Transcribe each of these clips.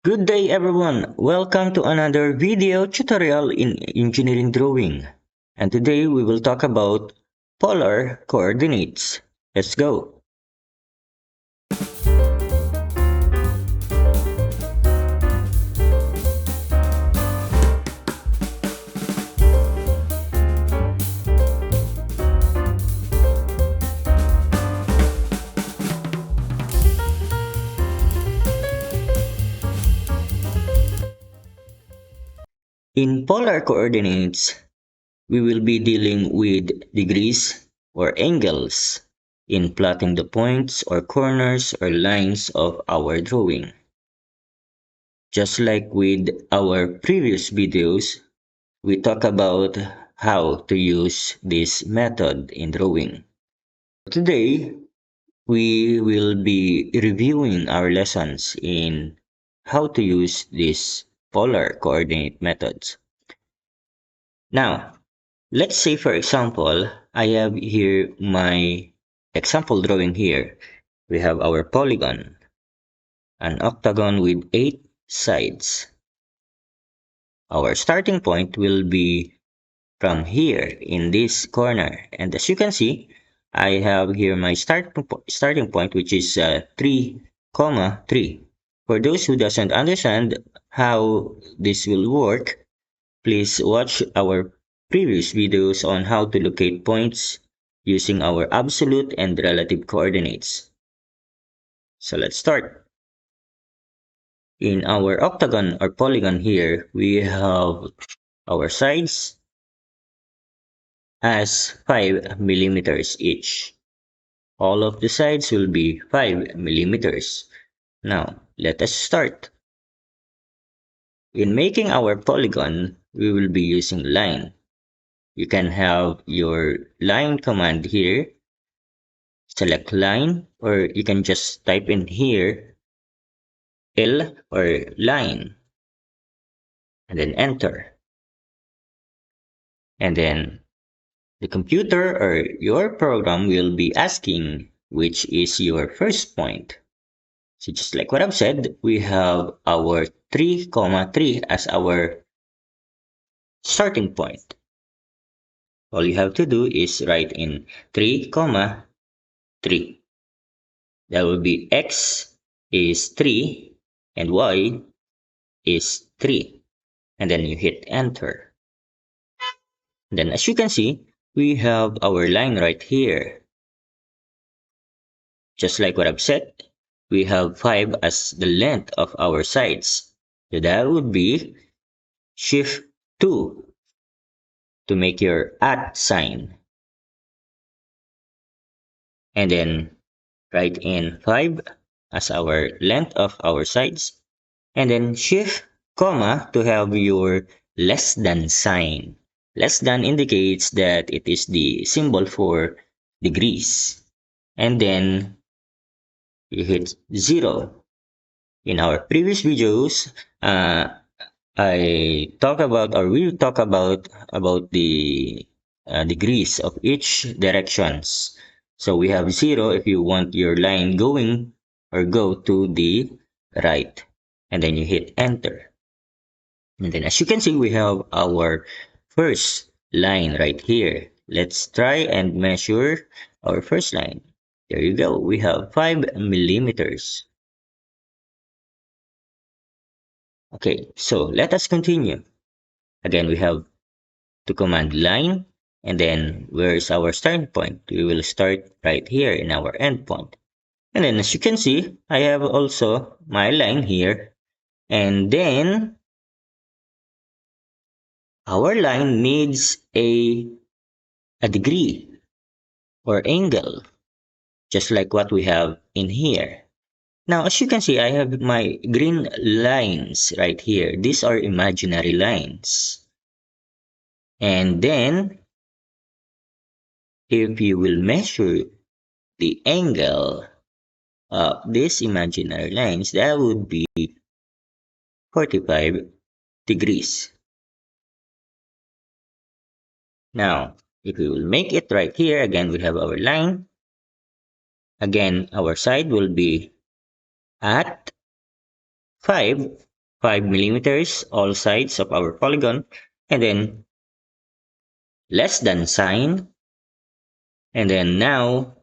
Good day everyone, welcome to another video tutorial in engineering drawing. And today we will talk about polar coordinates. Let's go. In polar coordinates, we will be dealing with degrees or angles in plotting the points or corners or lines of our drawing. Just like with our previous videos, we talk about how to use this method in drawing. Today, we will be reviewing our lessons in how to use these polar coordinate methods. Now, let's say for example, I have here my example drawing here. We have our polygon, an octagon with 8 sides. Our starting point will be from here in this corner. And as you can see, I have here my starting point, which is 3, 3. For those who doesn't understand how this will work, please watch our previous videos on how to locate points using our absolute and relative coordinates. So let's start. In our octagon or polygon here, we have our sides as 5 millimeters each. All of the sides will be 5 millimeters. Now, let us start. In making our polygon, we will be using line. You can have your line command here, select line, or you can just type in here L or line, and then enter. And then the computer or your program will be asking which is your first point. So just like what I've said, we have our 3, 3 as our starting point. All you have to do is write in 3, 3. That will be x is 3 and y is 3. And then you hit enter. And then as you can see, we have our line right here. Just like what I've said, we have 5 as the length of our sides. So that would be shift 2 to make your at sign. And then write in 5 as our length of our sides. And then shift comma to have your less than sign. Less than indicates that it is the symbol for degrees. And then you hit 0. In our previous videos, I talk about or we'll talk about the degrees of each directions. So we have 0 if you want your line going or go to the right, and then you hit enter. And then as you can see, we have our first line right here. Let's try and measure our first line. There you go. We have 5 millimeters. Okay, so let us continue. Again, we have to command line, and then where is our starting point? We will start right here in our endpoint. And then as you can see, I have also my line here, and then our line needs a degree or angle, just like what we have in here. Now, as you can see, I have my green lines right here. These are imaginary lines. And then, if you will measure the angle of these imaginary lines, that would be 45 degrees. Now, if we will make it right here, again, we have our line. Again, our side will be at 5 5 millimeters all sides of our polygon, and then less than sign, and then now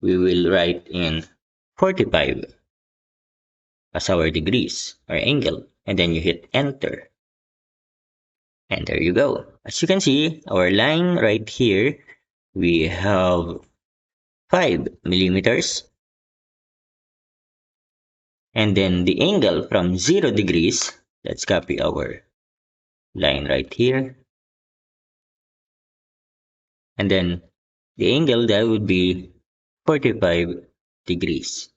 we will write in 45 as our degrees or angle, and then you hit enter, and there you go. As you can see, our line right here, we have 5 millimeters, and then the angle from 0 degrees, let's copy our line right here, and then the angle that would be 45 degrees.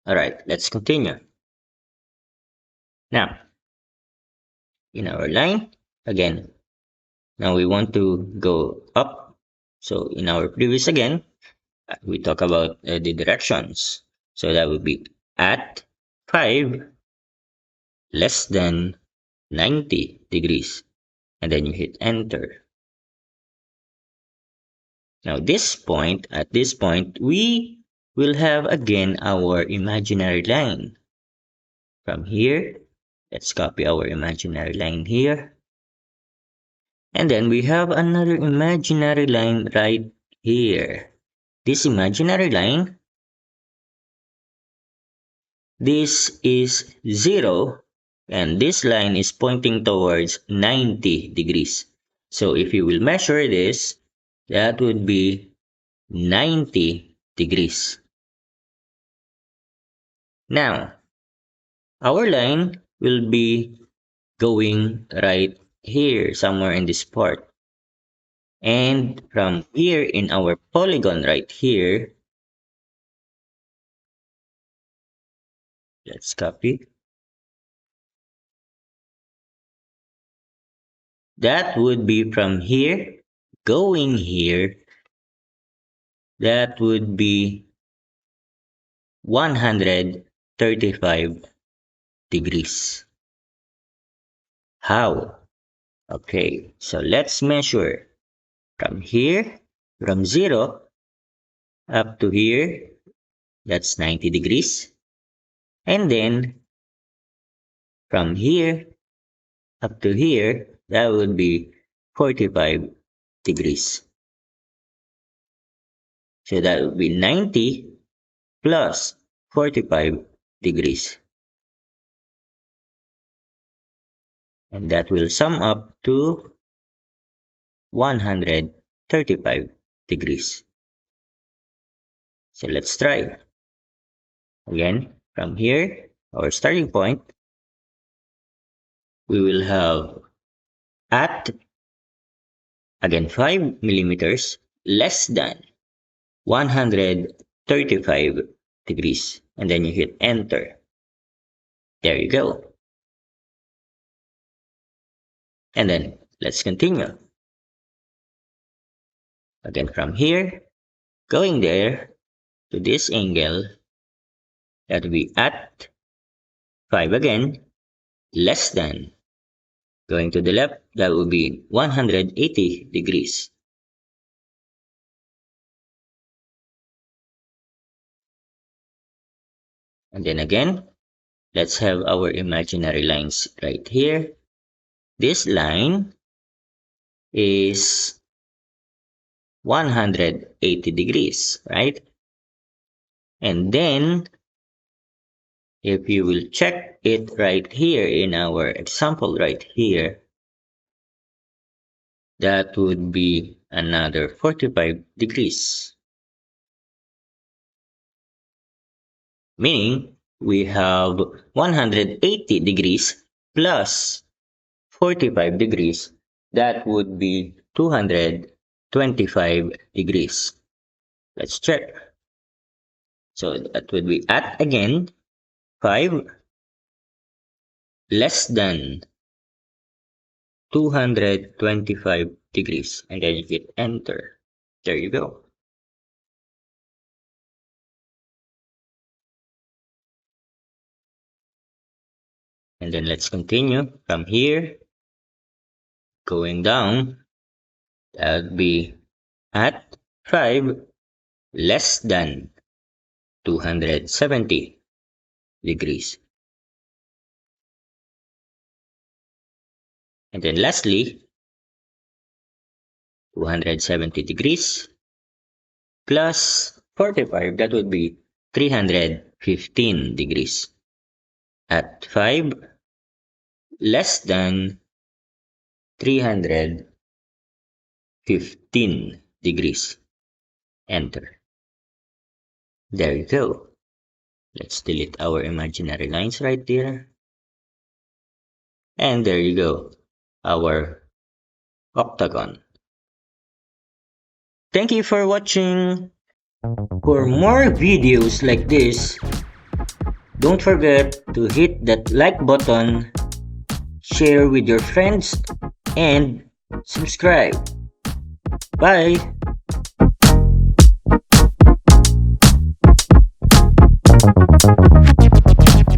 Alright, let's continue. Now, in our line, again, now we want to go up. So in our previous again, we talk about the directions. So that would be at 5 less than 90 degrees. And then you hit enter. Now at this point, we will have again our imaginary line. From here, let's copy our imaginary line here. And then we have another imaginary line right here. This imaginary line, this is 0, and this line is pointing towards 90 degrees. So if you will measure this, that would be 90 degrees. Now, our line will be going right here, somewhere in this part. And from here in our polygon right here, let's copy. That would be from here, going here, that would be 135 degrees. How? Okay, so let's measure from here, from 0 up to here, that's 90 degrees. And then from here up to here, that would be 45 degrees. So that would be 90 plus 45 degrees. And that will sum up to 135 degrees. So let's try. Again, from here, our starting point, we will have at, again, 5 millimeters less than 135 degrees. And then you hit enter. There you go. And then let's continue. Again, from here, going there to this angle, that will be at 5 again, less than. Going to the left, that will be 180 degrees. And then again, let's have our imaginary lines right here. This line is 180 degrees, right? And then, if you will check it right here in our example right here, that would be another 45 degrees. Meaning, we have 180 degrees plus 45 degrees. That would be 225 degrees. Let's check. So that would be at again 5 less than 225 degrees, and then you hit enter. There you go. And then let's continue from here, going down. That would be at 5 less than 270 degrees. And then lastly, 270 degrees plus 45, that would be 315 degrees. At 5, less than 315 degrees. Enter. There you go. Let's delete our imaginary lines right there. And there you go, our octagon. Thank you for watching. For more videos like this, don't forget to hit that like button, share with your friends, and subscribe. Bye!